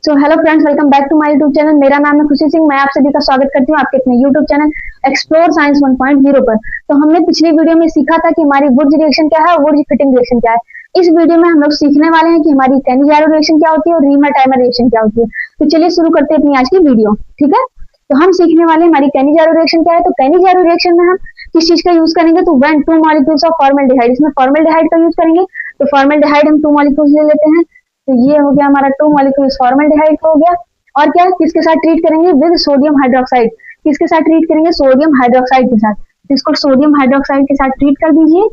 So hello friends, welcome back to my YouTube channel. मेरा नाम है खुशी सिंह। मैं आप सभी का स्वागत करती हूँ आपके अपने यूट्यूब चैनल एक्सप्लोर साइंस 1.0 पर। तो हमने पिछली वीडियो में सीखा था कि हमारी वुड्स रिएक्शन क्या है और वुड्स फिटिंग रिएक्शन क्या है। इस वीडियो में हम लोग सीखने वाले हैं कि हमारी कैनी-जारो रिएक्शन क्या होती है और रीमर-टाइमर रिएक्शन क्या होती है। तो चलिए शुरू करते हैं अपनी आज की वीडियो। ठीक है, तो हम सीखने वाले हैं हमारी कैनी-जारो रिएक्शन क्या है। तो कैनी-जारो रिएक्शन में हम किस चीज का यूज करेंगे, तो when two molecules of formaldehyde, इसमें फॉर्मल्डिहाइड का यूज करेंगे। तो फॉर्मल्डिहाइड हम 2 मॉलिक्यूल्स ले लेते हैं। तो ये हो गया हमारा 2 मॉलिक्यूल्स फॉर्मल्डिहाइड हो गया। और क्या किसके साथ ट्रीट करेंगे, विद सोडियम हाइड्रोक्साइड। किसके साथ ट्रीट करेंगे, सोडियम हाइड्रोक्साइड के साथ। तो इसको सोडियम हाइड्रोक्साइड के साथ ट्रीट कर दीजिए।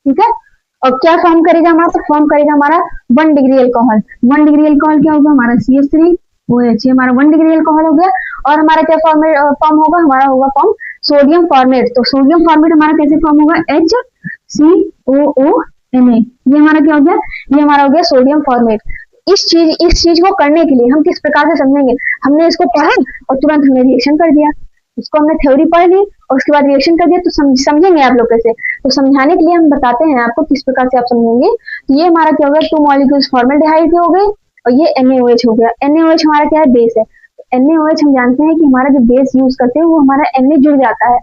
ठीक है, और क्या फॉर्म करेगा हमारा, तो फॉर्म करेगा हमारा 1 डिग्री अल्कोहल। 1 डिग्री अल्कोहल क्या होगा हमारा CH3OH, हमारा 1 डिग्री अल्कोहल हो गया। और हमारा क्या फॉर्म होगा, हमारा होगा फॉर्म सोडियम फॉर्मेट। तो सोडियम फॉर्मेट हमारा कैसे फॉर्म होगा, HCOONA। ये हमारा क्या हो गया, ये हमारा हो गया सोडियम फॉर्मेट। इस चीज को करने के लिए हम किस प्रकार से समझेंगे, हमने इसको पढ़ा और तुरंत हमने रिएक्शन कर दिया। इसको हमने थ्योरी पढ़ ली और उसके बाद रिएक्शन कर दिया, तो समझेंगे आप लोग कैसे। तो समझाने के लिए हम बताते हैं आपको किस प्रकार से आप समझेंगे। तो ये हमारा क्या हो गया, 2 मॉलिक्यूल्स फॉर्मल्डिहाइड के हो गए और ये NaOH हो गया। NaOH हमारा क्या है, बेस है। NaOH हम जानते हैं कि हमारा जो बेस यूज करते हैं वो हमारा Na जुड़ जाता है।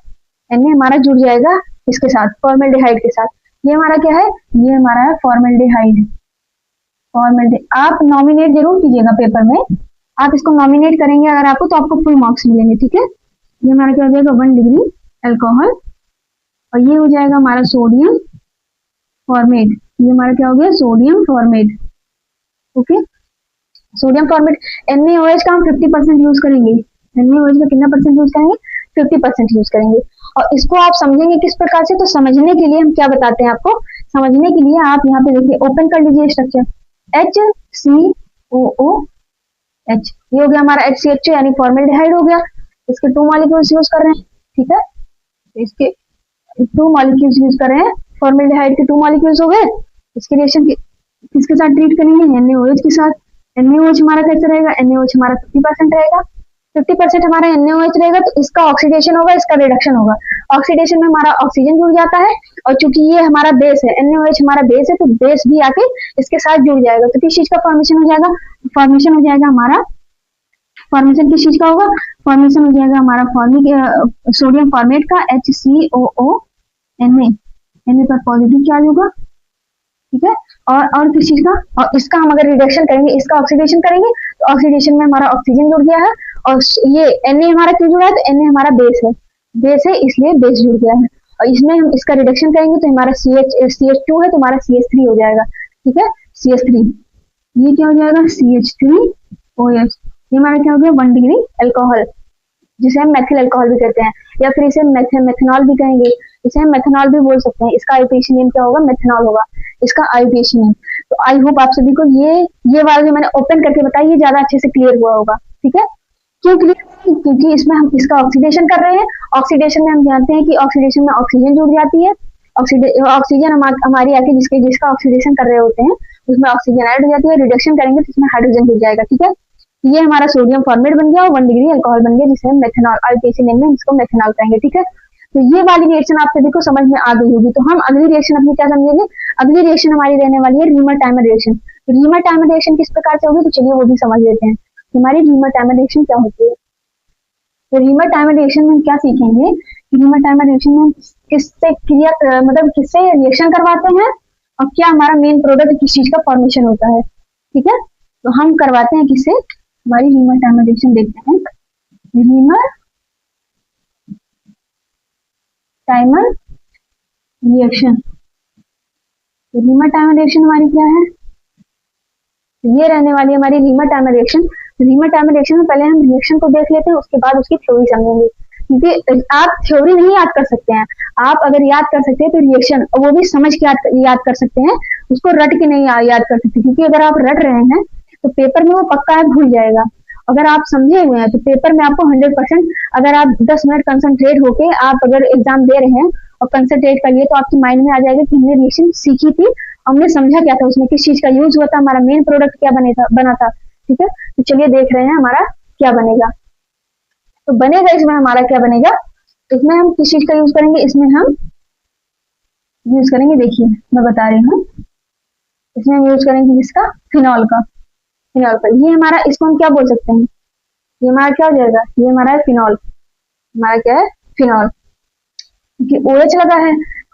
Na हमारा जुड़ जाएगा इसके साथ, फॉर्मल्डिहाइड के साथ। ये हमारा क्या है, ये हमारा है फॉर्मल्डिहाइड। आप नॉमिनेट जरूर कीजिएगा पेपर में, आप इसको नॉमिनेट करेंगे अगर आपको, तो आपको फुल मार्क्स मिलेंगे। ठीक है, ये हमारा क्या हो जाएगा 1 डिग्री अल्कोहल और ये हो जाएगा हमारा सोडियम फॉर्मेट। ये हमारा क्या हो गया, sodium format. Okay, sodium format. NaOH का हम 50% यूज करेंगे। NaOH का कितना परसेंट यूज करेंगे, 50% यूज करेंगे। और इसको आप समझेंगे किस प्रकार से, तो समझने के लिए हम क्या बताते हैं आपको, समझने के लिए आप यहाँ पे देखिए, ओपन कर लीजिए स्ट्रक्चर HCOOH। ये हो गया हमारा HCHO यानी फॉर्मल्डिहाइड हो गया। इसके 2 मॉलिक्यूल्स यूज कर रहे हैं। ठीक है, इसके 2 मॉलिक्यूल्स यूज कर रहे हैं, फॉर्मल्डिहाइड के 2 मॉलिक्यूल्स हो गए। इसके रिएक्शन किसके साथ ट्रीट करेंगे, NaOH के साथ। NaOH हमारा कैसे रहेगा, NaOH हमारा 50% रहेगा। 50% हमारा NaOH रहेगा, तो इसका ऑक्सीडेशन होगा, इसका रिडक्शन होगा। ऑक्सीडेशन में हमारा ऑक्सीजन जुड़ जाता है और चूंकि ये हमारा बेस है, NaOH हमारा बेस है, तो बेस भी आके इसके साथ जुड़ जाएगा। तो किस चीज का फॉर्मेशन हो जाएगा, फॉर्मेशन हो जाएगा हमारा, फॉर्मेशन किस चीज का होगा, फॉर्मेशन हो जाएगा हमारा सोडियम फॉर्मेट का HCOONA। Na पर पॉजिटिव चार्ज होगा। ठीक है, और किस चीज का, और इसका हम अगर रिडक्शन करेंगे, इसका ऑक्सीडेशन करेंगे, तो ऑक्सीडेशन में हमारा ऑक्सीजन जुड़ गया है। और ये Na हमारा क्यों जुड़ा है, तो Na हमारा बेस है इसलिए बेस जुड़ गया है। और इसमें हम इसका रिडक्शन करेंगे तो हमारा CH2 है, तो हमारा CH3 हो जाएगा। ठीक है, CH3, ये क्या हो जाएगा, CH3OH। ये हमारा क्या हो गया, 1 डिग्री अल्कोहल, जिसे हम मेथिल अल्कोहल भी कहते हैं, या फिर इसे मेथनॉल भी कहेंगे। इसे हम मेथनॉल भी बोल सकते हैं। इसका आईयूपीएसी नेम क्या होगा, मेथनॉल होगा इसका आईयूपीएसी नेम। तो आई होप आप सभी को ये वाला जो मैंने ओपन करके बताया, ये ज्यादा अच्छे से क्लियर हुआ होगा। ठीक है, क्यों क्लियर, क्योंकि इसमें हम इसका ऑक्सीडेशन कर रहे हैं। ऑक्सीडेशन में हम जानते हैं कि ऑक्सीडेशन में ऑक्सीजन जुड़ जाती है। ऑक्सीजन हमारी आके जिसका ऑक्सीडेशन कर रहे होते हैं उसमें ऑक्सीजन ऐड हो जाती है। रिडक्शन करेंगे तो इसमें हाइड्रोजन जुड़ जाएगा। ठीक है, ये हमारा सोडियम फॉर्मेट बन गया और 1 डिग्री अल्कोहल बन गया, जिसे हम मेथनॉल, आईयूपीएसी नेम में इसको मेथनॉल कहेंगे। ठीक है, तो ये वाली रिएक्शन आप सभी को समझ में आ गई होगी। तो हम अगली रिएक्शन अपनी क्या समझेंगे, अगली रिएक्शन हमारी रहने वाली है reamer-timer reaction. Reamer timer reaction किस प्रकार से होगी, तो चलिए वो भी समझ लेते हैं। हमारी रीमर टाइमर रिएक्शन क्या होती है। तो रीमर टाइमर रिएक्शन में हम क्या सीखेंगे, रीमर टाइमर रिएक्शन में किससे क्रिया मतलब किससे रिएक्शन करवाते हैं और क्या हमारा मेन प्रोडक्ट किस चीज का फॉर्मेशन होता है। ठीक है, तो हम करवाते हैं किससे, हमारी रीमर टाइमर रिएक्शन देखते हैं। Reamer timer reaction, reamer timer reaction हमारी क्या है, ये रहने वाली है हमारी reamer timer reaction. Reamer timer reaction में पहले हम रिएक्शन को देख लेते हैं, उसके बाद उसकी थ्योरी समझेंगे। क्योंकि आप थ्योरी नहीं याद कर सकते हैं, आप अगर याद कर सकते हैं तो रिएक्शन, वो भी समझ के याद कर सकते हैं, उसको रट के नहीं याद कर सकते। क्योंकि अगर आप रट रहे हैं तो पेपर में वो पक्का है भूल जाएगा। अगर आप समझे हुए हैं तो पेपर में आपको 100%, अगर आप 10 मिनट कंसंट्रेट होके आप अगर एग्जाम दे रहे हैं और कंसंट्रेट करिए, तो आपके माइंड में आ जाएगा कि हमने रिएक्शन सीखी थी, हमने समझा क्या था, उसमें किस चीज का यूज हुआ था, हमारा मेन प्रोडक्ट क्या बना था। ठीक है, तो चलिए देख रहे हैं हमारा क्या बनेगा। तो बनेगा इसमें हमारा क्या बनेगा, इसमें हम किस चीज का यूज करेंगे, इसमें हम यूज करेंगे, देखिए मैं बता रही हूँ, इसमें हम यूज करेंगे किसका, फिनॉल का। फिनॉल पर। ये हमारा, इसको हम क्या बोल सकते हैं, ये हमारा क्या हो जाएगा, ये हमारा है फिनॉल, हमारा क्या है फिनॉल, क्योंकि OH लगा है।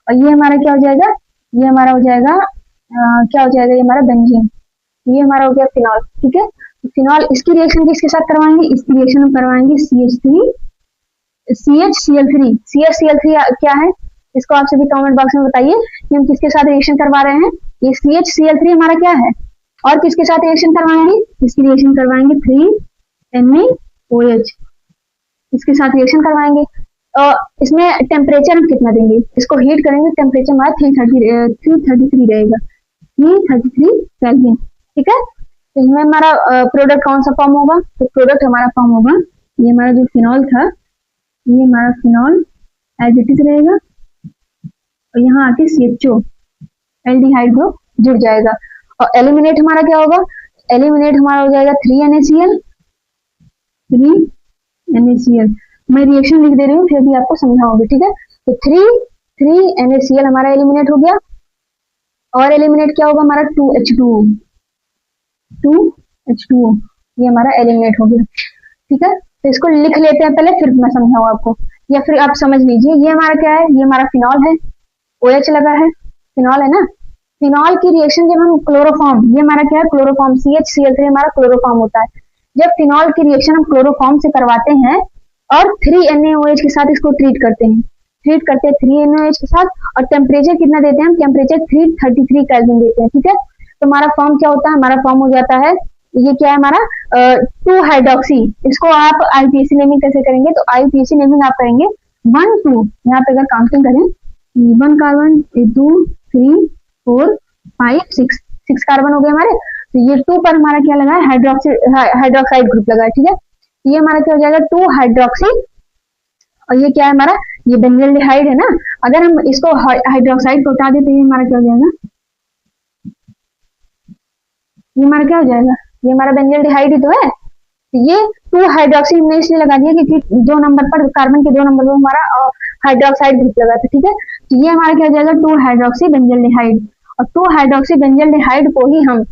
और ये हमारा क्या हो जाएगा, ये हमारा हो जाएगा क्या हो जाएगा, ये हमारा बेंजीन, ये हमारा हो गया फिनॉल। ठीक है, तो फिनॉल, इसकी रिएक्शन किसके साथ करवाएंगे, इसकी रिएक्शन हम करवाएंगे CH3 CHCl3 क्या है, इसको आप सभी कमेंट बॉक्स में बताइए कि हम किसके साथ रिएक्शन करवा रहे हैं। ये CHCl3 हमारा क्या है, और किसके साथ रिएक्शन करवाएंगे, इसकी रिएक्शन करवाएंगे 3NaOH, इसके साथ रिएक्शन करवाएंगे। इसमें टेम्परेचर हम कितना देंगे, इसको हीट करेंगे, टेम्परेचर हमारा 333 रहेगा, 333 केल्विन। ठीक है, तो इसमें हमारा प्रोडक्ट कौन सा फॉर्म होगा, तो प्रोडक्ट हमारा फॉर्म होगा, ये हमारा जो फिनॉल था, ये हमारा फिनॉल एज इट इज रहेगा, और यहाँ आके CHO एल्डिहाइड ग्रुप जुड़ जाएगा। और एलिमिनेट हमारा क्या होगा, एलिमिनेट हमारा हो जाएगा 3NaCl। मैं रिएक्शन लिख दे रही हूँ, फिर भी आपको समझाऊंगी। ठीक है, तो 3NaCl हमारा एलिमिनेट हो गया, और एलिमिनेट क्या होगा हमारा 2H2O, ये हमारा एलिमिनेट हो गया। ठीक है, तो इसको लिख लेते हैं पहले, फिर मैं समझाऊँ आपको, या फिर आप समझ लीजिए। ये हमारा क्या है, ये हमारा फिनॉल है, OH लगा है, फिनॉल है ना। फिनॉल की रिएक्शन जब हम क्लोरोफॉर्म, ये हमारा क्या है क्लोरोफॉर्म, CHCl3 हमारा क्लोरोफॉर्म होता है। जब फिनॉल की रिएक्शन हम क्लोरोफॉर्म से करवाते हैं और 3NaOH के साथ इसको ट्रीट करते हैं, 3NaOH के साथ, और टेम्परेचर कितना देते हैं हम, टेम्परेचर 333 केल्विन देते हैं। ठीक है, तो हमारा फॉर्म क्या होता है, हमारा फॉर्म हो जाता है, ये क्या है हमारा 2 हाइड्रोक्सी। इसको आप IUPAC नेमिंग कैसे करेंगे, तो IUPAC नेमिंग आप करेंगे 1 2, यहाँ पे अगर काउंटिंग करें 1 कार्बन, 2 3 4 5 6 कार्बन हो गए हमारे। तो ये 2 पर हमारा क्या लगा है, हाइड्रोक्साइड ग्रुप लगा है। ठीक है, ये हमारा क्या हो जाएगा 2 हाइड्रोक्सी, और ये क्या है हमारा, ये बेंजल्डिहाइड है ना। अगर हम इसको हाइड्रोक्साइड को हटा देते हैं, हमारा क्या हो जाएगा, ये हमारा क्या हो जाएगा, ये हमारा बेंजल्डिहाइड ही तो है। तो ये 2 हाइड्रोक्सी हमने इसलिए लगा दिया क्योंकि 2 नंबर पर, कार्बन के 2 नंबर पर हमारा हाइड्रोक्साइड ग्रुप लगा था। ठीक है, तो ये हमारा क्या हो जाएगा 2 हाइड्रोक्सी बेंजल्डिहाइड, और 2 हाइड्रोक्सी बेंजल्डिहाइड को ही हम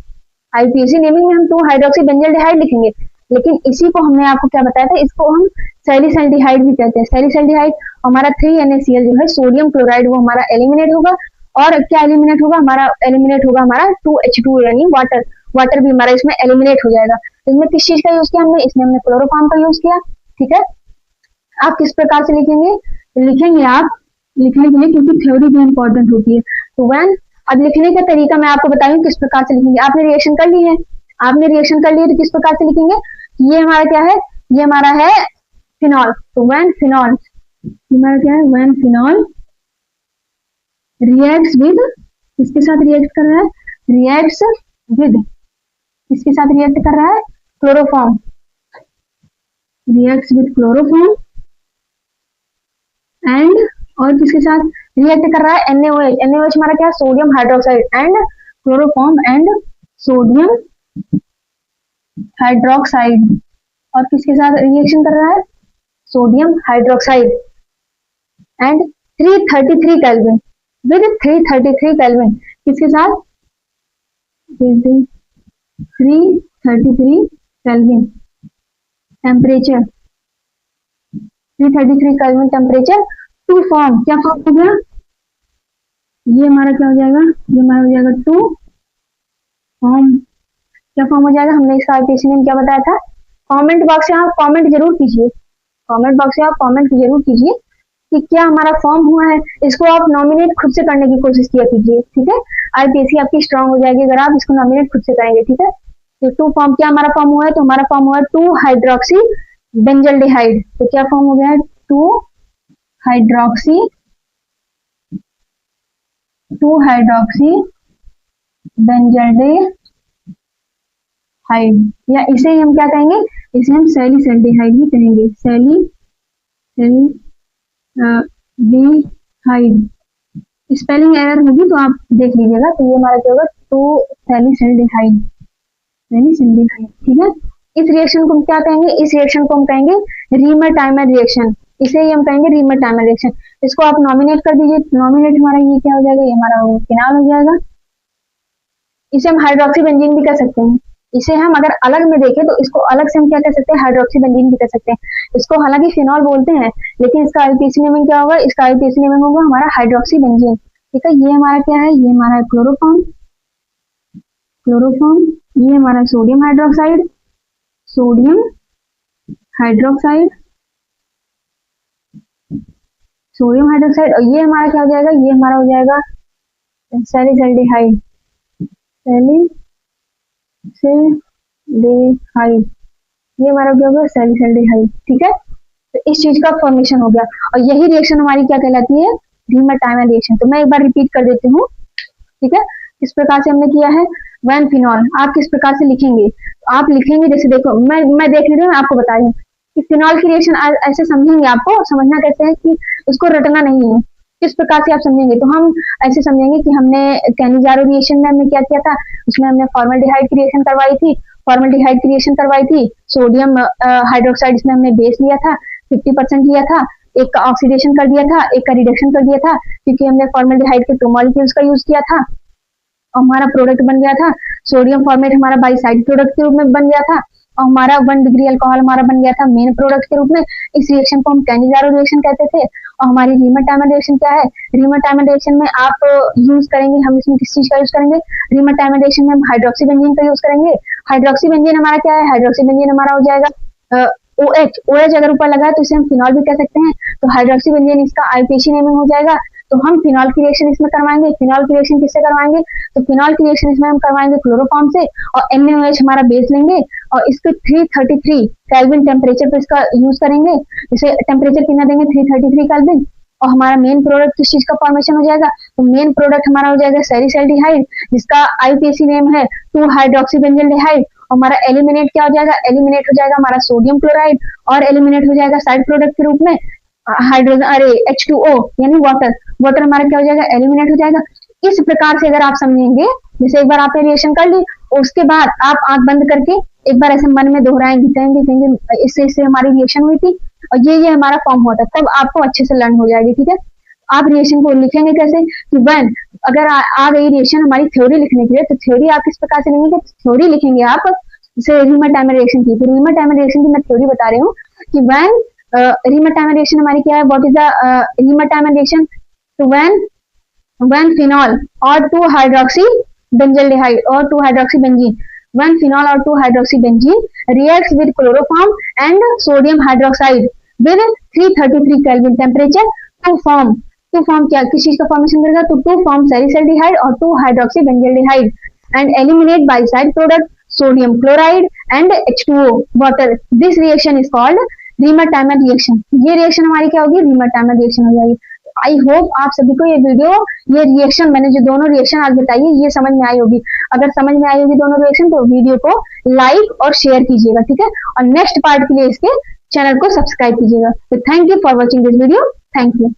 IUPAC नेमिंग में हम 2 हाइड्रोक्सी बेंजल्डिहाइड लिखेंगे। लेकिन इसी को हमने आपको क्या बताया था, इसको हम सैलिसल्डिहाइड भी कहते हैं, सैलिसल्डिहाइड। हमारा 3NaCl जो है सोडियम क्लोराइड, वो हमारा एलिमिनेट होगा, और क्या एलिमिनेट होगा हमारा, एलिमिनेट होगा हमारा 2H2 यानी वाटर, वाटर भी हमारा इसमें एलिमिनेट हो जाएगा। इसमें किस चीज का यूज किया हमने, इसमें हमने क्लोरोफॉर्म का यूज किया। ठीक है, आप किस प्रकार से लिखेंगे, लिखेंगे आप लिखने के लिए, क्योंकि थ्योरी भी इंपॉर्टेंट होती है। तो व्हेन, अब लिखने का तरीका मैं आपको बताऊं किस प्रकार से लिखेंगे। आपने रिएक्शन कर ली है, आपने रिएक्शन कर ली है, तो किस प्रकार से लिखेंगे, ये हमारा क्या है, ये हमारा है फिनॉल। तो व्हेन फिनॉल, हमारा क्या है, व्हेन फिनॉल रिएक्ट्स विद, किसके साथ रिएक्ट कर रहा है, रिएक्ट्स विद, किसके साथ रिएक्ट कर रहा है, chloroform, reacts with chloroform, and, और किसके साथ रिएक्ट कर रहा है, NaOH। NaOH हमारा क्या है, sodium hydroxide, and chloroform and sodium hydroxide, और किसके साथ रिएक्शन कर रहा है, sodium hydroxide, and 333 kelvin, with 333 kelvin, किसके साथ, 333 kelvin temperature, 333 kelvin temperature, to form, क्या फॉर्म हो गया, ये हमारा क्या हो जाएगा, ये हमारा हो जाएगा 2 फॉर्म, क्या फॉर्म हो जाएगा, हमने इसका IUPAC नेम क्या बताया था। कमेंट बॉक्स से आप कमेंट जरूर कीजिए, कमेंट बॉक्स से आप कमेंट जरूर कीजिए कि क्या हमारा फॉर्म हुआ है। इसको आप नॉमिनेट खुद से करने की कोशिश किया कीजिए। ठीक है, IUPAC आपकी स्ट्रांग हो जाएगी अगर आप इसको नॉमिनेट खुद से करेंगे। ठीक है, तो 2 फॉर्म, क्या हमारा फॉर्म हुआ है, तो हमारा फॉर्म हुआ है 2 हाइड्रोक्सी बेंजल्डिहाइड। तो क्या फॉर्म हो गया है, 2 हाइड्रोक्सी बेंजल्डिहाइड, या इसे ही हम क्या कहेंगे, इसे हम सैलिसल्डिहाइड भी कहेंगे, सैलिसल्डिहाइड। स्पेलिंग एरर होगी तो आप देख लीजिएगा। तो ये हमारा क्या होगा, 2 सैलिसल्डिहाइड। ठीक है, इस रिएक्शन को हम क्या कहेंगे, इस रिएक्शन को हम कहेंगे रीमर-टाइमर रिएक्शन, इसे ही हम कहेंगे रीमर-टाइमर रिएक्शन। इसको आप नॉमिनेट कर दीजिए, नॉमिनेट हमारा ये क्या हो जाएगा, ये हमारा फिनॉल हो जाएगा। इसे हम हाइड्रोक्सी बेंजीन भी कर सकते हैं, इसे हम अगर अलग में देखें तो इसको अलग से हम क्या कर सकते हैं, हाइड्रोक्सी बेंजीन भी कर सकते हैं। इसको हालांकि फिनॉल बोलते हैं, लेकिन इसका आईयूपीएसी नेमिंग क्या होगा, इसका आईयूपीएसी नेमिंग होगा हमारा हाइड्रोक्सी बेंजीन। ठीक है, ये हमारा क्या है, ये हमारा क्लोरोफॉर्म, क्लोरोफॉर्म, ये हमारा sodium hydroxide, sodium hydroxide, sodium hydroxide, और ये हमारा क्या हो जाएगा, ये हमारा हो जाएगा सैलिसल्डिहाइड, सैलिसल्डिहाइड, ये हमारा क्या होगा, सैलिसल्डिहाइड। ठीक है, तो इस चीज का फॉर्मेशन हो गया, और यही रिएक्शन हमारी क्या कहलाती है, रीमर-टाइमर रिएक्शन। तो मैं एक बार रिपीट कर देती हूँ। ठीक है, किस प्रकार से हमने किया है, वन फिनॉल आप किस प्रकार से लिखेंगे, आप लिखेंगे जैसे देखो मैं देख रही हूँ, आपको बता रही हूँ कि फिनॉल की रिएक्शन ऐसे समझेंगे, आपको समझना कैसे है कि उसको रटना नहीं है, किस प्रकार से आप समझेंगे। तो हम ऐसे समझेंगे कि हमने कैनिजारो रिएक्शन में हमने क्या किया था, उसमें हमने फॉर्मल्डिहाइड की रिएक्शन करवाई थी, फॉर्मल्डिहाइड की रिएक्शन करवाई थी, सोडियम हाइड्रोक्साइड इसमें हमने बेस लिया था, 50% लिया था, एक का ऑक्सीडेशन कर दिया था, एक का रिडक्शन कर दिया था, क्योंकि हमने फॉर्मल्डिहाइड के 2 मॉलिक्यूल्स का यूज किया था, और हमारा प्रोडक्ट बन गया था सोडियम फॉर्मेट, हमारा बाइसाइड प्रोडक्ट के रूप में बन गया था, और हमारा 1 डिग्री अल्कोहल हमारा बन गया था मेन प्रोडक्ट के रूप में। इस रिएक्शन को हम कैनिजारो रिएक्शन कहते थे। और हमारी रीमर-टाइमर रिएक्शन क्या है, रीमर-टाइमर रिएक्शन में आप यूज करेंगे, हम इसमें किस चीज का यूज करेंगे, रीमर-टाइमर रिएक्शन में हम हाइड्रोक्सी बेंजीन का यूज करेंगे। हाइड्रोक्सी बेंजीन हमारा क्या है, हाइड्रोक्सी बेंजीन हमारा हो जाएगा OH, OH अगर ऊपर लगा है तो इसे हम फिनॉल भी कह सकते हैं। तो हाइड्रोक्सी बेंजीन इसका आईयूपीएसी नेमिंग हो जाएगा। तो हम फिनॉल की रिएक्शन इसमें करवाएंगे। फिनॉल की रिएक्शन किससे करवाएंगे, तो फिनॉल की रिएक्शन इसमें हम करवाएंगे क्लोरोफॉर्म से, और NaOH हमारा बेस लेंगे, और इसके 333 केल्विन टेम्परेचर पर इसका यूज करेंगे। इसे टेम्परेचर कितना देंगे, 333 केल्विन, और हमारा मेन प्रोडक्ट किस चीज का फॉर्मेशन हो जाएगा, तो मेन प्रोडक्ट हमारा हो जाएगा सैलिसल्डिहाइड, जिसका आईयूपीएसी नेम है 2-हाइड्रोक्सीबेंजल्डिहाइड। हमारा एलिमिनेट क्या हो जाएगा, एलिमिनेट हो जाएगा हमारा सोडियम क्लोराइड, और एलिमिनेट हो जाएगा साइड प्रोडक्ट के रूप में हाइड्रोजन, अरे H2O यानी वाटर, वाटर हमारा क्या हो जाएगा, एलिमिनेट हो जाएगा। इस प्रकार से अगर आप समझेंगे, जैसे एक बार आपने रिएक्शन कर ली, उसके बाद आप आंख बंद करके एक बार ऐसे मन में दोहराएंगे, कहेंगे इससे इससे हमारी रिएक्शन हुई थी, और ये हमारा फॉर्म हुआ था, तब आपको अच्छे से लर्न हो जाएगी। ठीक है, आप रिएक्शन को लिखेंगे कैसे, कि वन अगर आ गई रिएक्शन हमारी थ्योरी लिखने के लिए, तो थ्योरी आप किस प्रकार से लिखेंगे, थ्योरी लिखेंगे आप जैसे रीमर-टाइमर रिएक्शन की। तो रीमर-टाइमर रिएक्शन की मैं थ्योरी बता रही हूँ कि व्हेन रीमर-टाइमर रिएक्शन हमारी क्या है, what is the reamer-timer reaction, तो व्हेन फिनॉल और 2-हाइड्रोक्सी बेंजल्डिहाइड और 2-हाइड्रोक्सी benzene, when phenol or 2-hydroxybenzene reacts with chloroform and sodium hydroxide with 333 Kelvin temperature to form क्या किस चीज का फॉर्मेशन करेगा, तो to form salicylic और 2-hydroxybenzaldehyde and eliminate by side product sodium chloride and H2O water. This reaction is called reamer-timer reaction. ये reaction हमारी क्या होगी, रीमर-टाइमर रिएक्शन हो जाएगी। आई होप आप सभी को ये वीडियो, ये रिएक्शन मैंने जो दोनों रिएक्शन आज बताई है, ये समझ में आई होगी। अगर समझ में आई होगी दोनों रिएक्शन, तो वीडियो को लाइक और शेयर कीजिएगा। ठीक है, और नेक्स्ट पार्ट के लिए इसके चैनल को सब्सक्राइब कीजिएगा। तो thank you for watching this video, thank you.